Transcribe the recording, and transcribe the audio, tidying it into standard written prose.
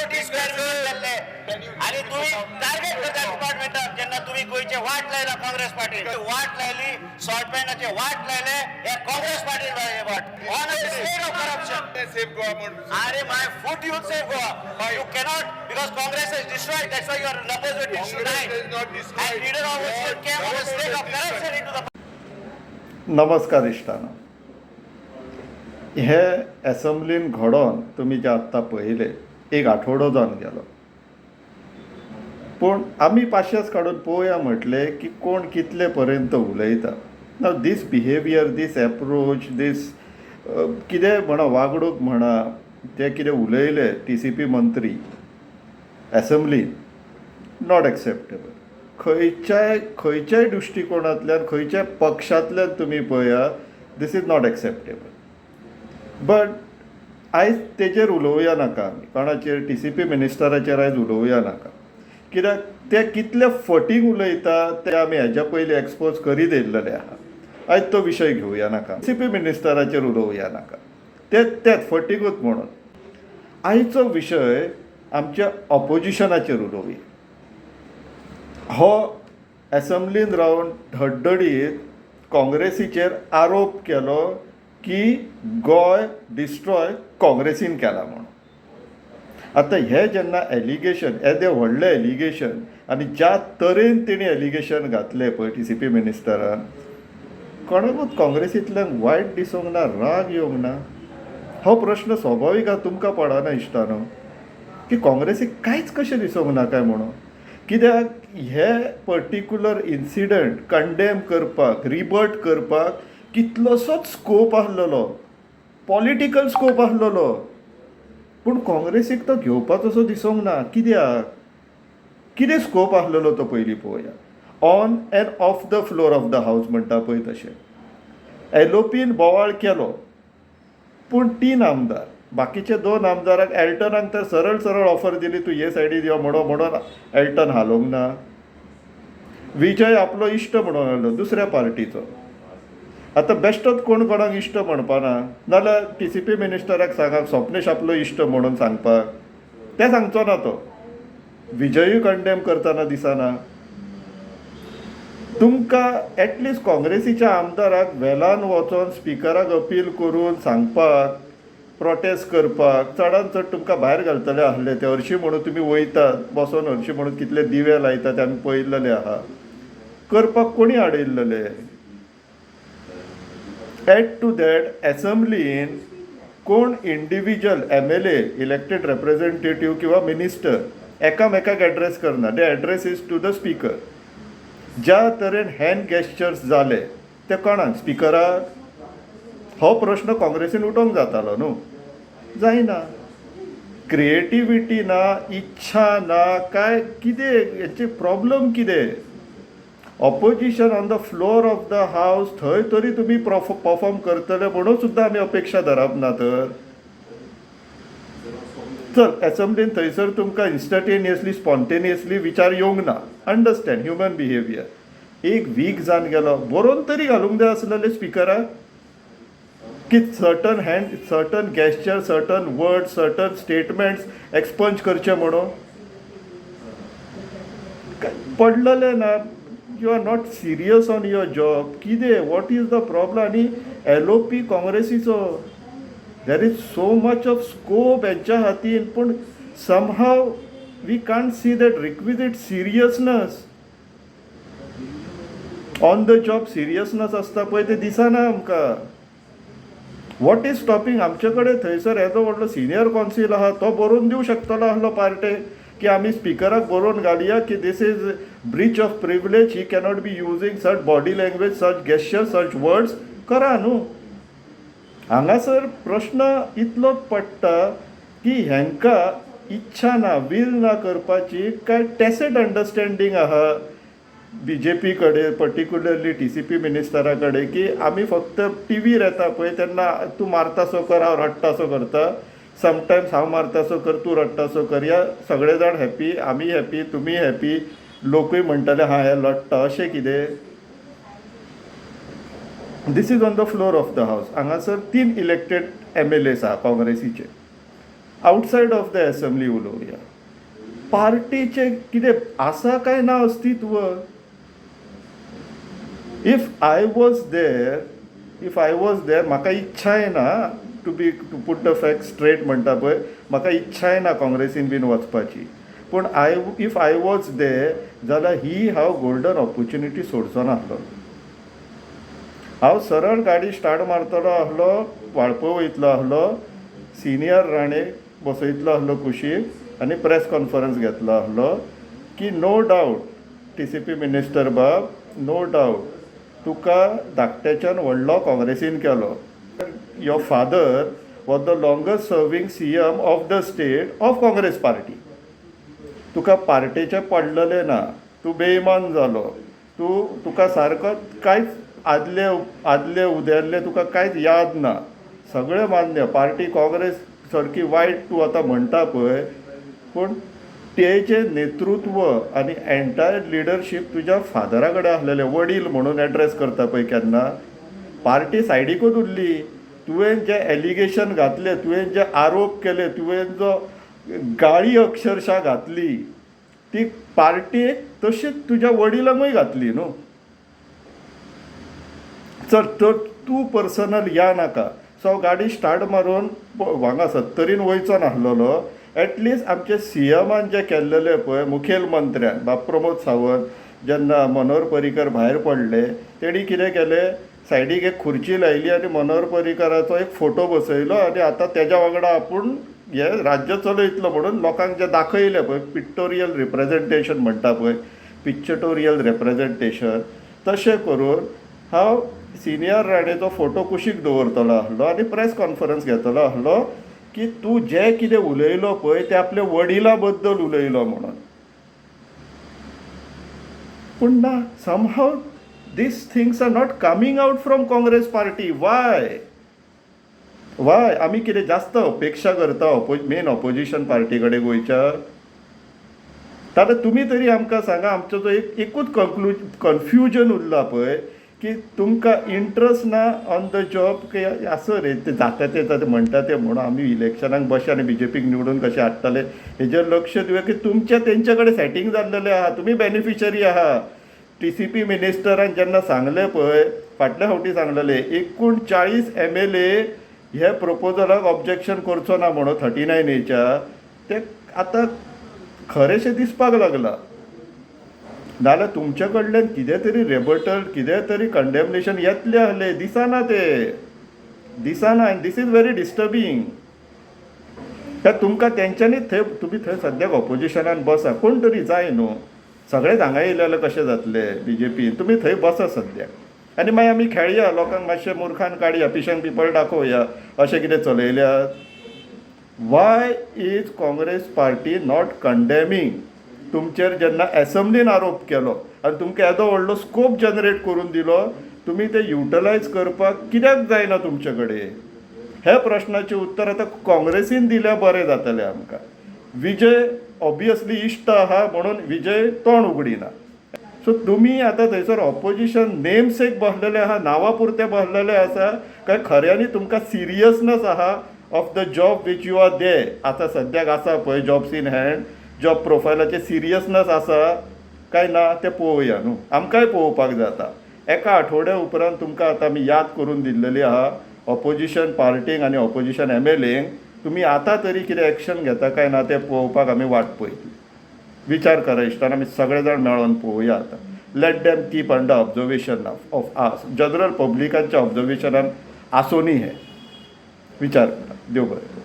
कोटी square metre जातले आणि तुम्ही टार्गेट करता डिपार्टमेंटाक जेन्ना तुम्ही गोयचे वाट लायला काँग्रेस पार्टी वाट लायली शॉर्ट पॅन्टाचे वाट लायले हे काँग्रेस पार्टी लायले वाट on the state of corruption safe Goa म्हणून Are my foot you say Goa? You cannot because Congress is destroyed. That's why you are opposite Congress tonight. is not destroyed. And leader of which came on a state of corruption into the. नमस्कार इश्टानो. हे असेंब्लीन घडोवन तुमी जे आत्तां पळयले एक आठवडो जावन गेलो, पूण आमी पाशयेंस काडून पळोवया म्हटले की कोण कितले पर्यंत उलयता. नाव दीस बिहेवियर, दीस एप्रोच, दीस कितें म्हणा वागणूक म्हणा ते कितें उलयले TCP मंत्री असेंब्लीन नॉट एक्सेप्टेबल. खंयच्याय दृश्टिकोनांतल्यान खंयच्याय पक्षांतल्यान तुमी पळया, this is not acceptable. But आयज तेजेर उलोवया नाका आमी, कोणाचेर TCP मिनिस्टराचेर आयज उलोवया नाका, कित्याक ते कितले फटींग उलयता ते आमी हेज्या पयलीं एक्सपोज करीत येयल्लेले आहा. आयज तो विशय घेवया नाका, TCP मिनिस्टराचेर उलोवया नाका, तेच फटींगूच म्हणून. आयचो विशय आमच्या ऑपोजिशनाचेर उलोवया. हो असेंब्लीन रावन धडधडीत काँग्रेसीचेर आरोप केलो की गोंय डिस्ट्रॉय काँग्रेसीन केला म्हणून. आतां हे जेन्ना एलिगेशन, येदें व्हडलें एलिगेशन आनी ज्या तरेन तेणी एलिगेशन घातलें पळय TCP मिनिस्टरान, कोणाकूच काँग्रेसींतल्यान वायट दिसूंक ना, राग येवंक ना. हो प्रश्न स्वाभावीक आहा, तुमकां पडना इश्टानो, की काँग्रेसीक कांयच कशें दिसूंक ना काय म्हणून. कित्याक हे पर्टिक्युलर इन्सिडंट कंडेम करपाक, रिबर्ट करपाक कितलोसोच स्कोप आसलेलो, पॉलिटिकल स्कोप आसलेलो, पूण काँग्रेसीक तो घेवपाचो दिसूंक ना. कितें स्कोप आसलेलो तो पयलीं पळोवया. On end of the floor of the हावस म्हणटा पळय तशें LOPन बोवाळ केलो, पूण 3 आमदार, बाकीचे 2 आमदाराक एल्टनाक तर सरळ ऑफर दिली, तूं हे सायडीन यो म्हणून एल्टन हालोवंक ना. विजय आपलो इश्ट म्हणून आयलो दुसऱ्या पार्टीचो. आतां बेश्टोच कोण कोणाक इश्ट म्हणपाना, नाल्यार TCP मिनिस्टराक सांगात स्वप्नेश आपलो इश्ट म्हणून सांगपाक, तें सांगचो ना तो. विजयूय कंडेम करतना दिसना. तुमकां एटलिस्ट काँग्रेसीच्या आमदाराक वेलान वचोन स्पिकराक अपील करून सांगपाक, प्रोटेस्ट करपाक, चडांत चड तुमकां भायर घालतले आसले. ते हरशीं म्हणून तुमी वयतात बसोन, हरशीं म्हणून कितले दिवे लायतात ते आमी पळयल्लेले आहा. करपाक कोणी आडयल्लेले. एड टू दॅट असेंब्लीन कोण इंडिविज्युअल MLA, इलेक्टेड रिप्रेझेंटेटिव्ह किंवा मिनिस्टर एकामेकाक एड्रेस करना. They address is to the speaker. ज्या तरेन हँड गॅस्चर्स जाले ते कोणाक, स्पिकराक. हो प्रश्न काँग्रेसीन उठोवंक जातालो न्हू, जायना. क्रिएटिविटी ना, इच्छा ना, काय कितें हेचे प्रॉब्लम कितें. Opposition on the floor of the हावस, थंय तरी तुमी परफॉर्म करतले म्हणून सुद्दां आमी अपेक्षा धरप ना. तर चल असेंब्लीन थंयसर तुमकां इन्स्टंटेनियसली, स्पॉन्टेनियसली विचार येवंक ना. Understand human behaviour. एक वीक जावन गेलो, बरोवन तरी घालूंक जाय आसलेले स्पिकराक की certain gesture, certain word, certain statements expunge करचे म्हणून. पडलेले ना. You are not serious on your job. कितें, वॉट इज द प्रॉब्लम. आनी LOP काँग्रेसीचो, there is so much of scope हेंच्या हातीन, पूण somehow we can't see that requisite seriousness. On the job seriousness आसता पळय ते दिसना आमकां. What is stopping. आमचे कडेन थंयसर येदो व्हडलो सिनियर कॉन्सिल आहा, तो बरोवन दिवं शकतलो आसलो पार्टे की आमी स्पिकराक बरोवन घालया की this is breach of privilege, he cannot be using such body language, such gesture, such words. करा न्हू. हांगासर प्रश्न इतलोच पडटा की हेंकां इच्छा ना, वील ना करपाची, काय टॅसिट अंडरस्टँडींग आहा BJP कडेन, पर्टिक्युलरली TCP मिनिस्टरा कडेन, की आमी फक्त टीव्हीर येता पळय तेन्ना तूं मारतासो कर, हांव रडटासो करता. समटायम्स हांव मारतासो कर, तूं रडटासो कर. या सगळे जाण हॅपी, आमी हॅपी, तुमी हॅपी, लोकूय म्हणटले हा हे लडटा. अशें कितें. This is on the floor of the house. हांगासर 3 इलेक्टेड MLAs आहा काँग्रेसीचे. आउटसायड ऑफ द असेंब्ली उलोवया. पार्टीचें कितें आसा काय ना अस्तित्व? इफ आय वॉज देर म्हाका इच्छाय ना to put the fact straight म्हणटा पळय, म्हाका इच्छाय ना काँग्रेसीन बीन वचपाची. पूण इफ आय वॉज देर जाल्यार हांव गोल्डन ऑपॉर्च्युनिटी सोडचो नासलो. हांव सरळ गाडी स्टार्ट मारतलो आसलो, वाळपय वयतलो आसलो, सिनियर राणेक बसयतलो आसलो कुशीक आनी प्रेस कॉन्फरन्स घेतलो आसलो की नो डावट TCP मिनिस्टर बाब, नो डावट तुका धाकट्याच्यान व्हडलो काँग्रेसीन केलो. Your father was the longest serving CM of the state of Congress party. तुका पार्टेचें पडलेलें ना, तूं बेईमान जालो, तुका सारको कांयच आदले उदेल्ले तुका कांयच याद ना, सगळें मान्य. पार्टी काँग्रेस सारकी वायट तूं आतां म्हणटा पळय, पूण तेचें नेतृत्व आनी एंटायर लिडरशीप तुज्या फादरा कडेन आसलेलें. वडील म्हणून एड्रेस करता पळय केन्ना, पार्टी सायडीकूच उरली. तुवें जे एलिगेशन घातले, तुवें जे आरोप केले, तुवें जो गाळी अक्षरशा घातली, ती पार्टी तशीच तुज्या वडिलांकूय घातली न्हू. चल तर तूं पर्सनल या नाका. सो गाडी स्टार्ट मारून हांगा 70 वयचो नासलेलो. एटलिस्ट आमचे CMान जे केल्लेले पळय, मुखेलमंत्र्यान बाब प्रमोद सावंत, जेन्ना मनोहर पर्रीकर भायर पडले, तेणी कितें केलें, सायडीक एक खुर्ची लायली आनी मनोहर पर्रीकराचो एक फोटो बसयलो आनी आतां तेज्या वांगडा आपूण हे राज्य चलयतलो म्हणून लोकांक जे दाखयलें पळय, पिक्टोरियल रिप्रेजेंटेशन म्हणटा पळय, पिक्चटोरियल रिप्रेजेंटेशन, तशें करून हांव सिनियर राणेचो फोटो कुशीक दवरतलो आसलो आनी प्रेस कॉन्फरन्स घेतलो आसलो की तूं जें कितें उलयलो पळय तें आपल्या वडिला बद्दल उलयलो म्हणून. पूण ना, somehow these things are not coming out from Congress party. Why? आमी कितें जास्त अपेक्षा करता मेन ऑपोजिशन पार्टी कडेन गोंयच्या? ताका तुमी तरी आमकां सांगा, आमचो जो एकूच कन्फ्युजन उरला पळय की तुमकां इंट्रस्ट ना ऑन द जॉब, की आसो रे ते जाता ते म्हणटा ते म्हणून आमी इलेक्शनाक बशे आनी BJPक निवडून कशे हाडटले हेजेर लक्ष दिवया की तुमच्या तेंचे कडेन सेटींग जाल्लेलें आहा, तुमी बेनिफिशरी आहा. TCP मिनिस्टरान जेन्ना सांगलें पळय, फाटल्या फावटी सांगलेलें 39 MLA हे प्रपोजलाक ऑब्जेक्शन करचो ना म्हणून 39Aच्या, ते आतां खरेंशें दिसपाक लागलां. नाल्यार तुमचे कडल्यान कितें तरी रेबटल, कितें तरी कंडेमनेशन येतलें आहलें, दिसना दिसना. And this is very disturbing. तुमकां तेंच्यांनी थंय तुमी थंय सद्याक ऑपोजिशनान बसा, कोण तरी जाय न्हू. सगळेच हांगा येयलेले कशें जातलें BJP? तुमी थंय बसा सद्याक आनी मागीर आमी खेळया, लोकांक मातशें मुर्खान काडया, पिशेन पिपल दाखोवया अशें कितें चलयल्यात. Why is Congress party not condemning? तुमचेर जेन्ना असेंब्लीन आरोप केलो आनी तुमकां येदो व्हडलो स्कोप जनरेट करून दिलो, तुमी ते युटिलायज करपाक कित्याक जायना तुमचे कडेन? हे प्रश्नाचें उत्तर आतां काँग्रेसीन दिल्यार बरें जातलें आमकां. विजय ऑब्वियसली इश्ट आहा म्हणून विजय तोंड उगडिना. सो तुमी आतां थंयसर ऑपोजिशन नेमसेक बसलेले आहा, नांवा पुरते बसलेले आसा काय खऱ्यांनी तुमकां सिरियसनस आहा of the job which you are they? आतां सद्याक आसा पळय जॉब्स इन हँड, जॉब प्रोफायलाचेर सिरियसनस आसा काय ना तें पळोवया न्हू. आमकांय पळोवपाक जाता. एका आठवड्या उपरांत तुमकां आतां आमी याद करून दिल्लेली आहा ऑपोजिशन पार्टींक आनी ऑपोजिशन MLAंक. तुमी आतां तरी कितें एक्शन घेता काय ना तें पळोवपाक आमी वाट पळयतली. विचार करा इश्टान, आमी सगळे जाण मेळोन पळोवया आतां. Let them keep under observation of आस. जनरल पब्लिकांच्या ऑब्जर्वेशनान आसोनी हें. विचार करा. देव बरें.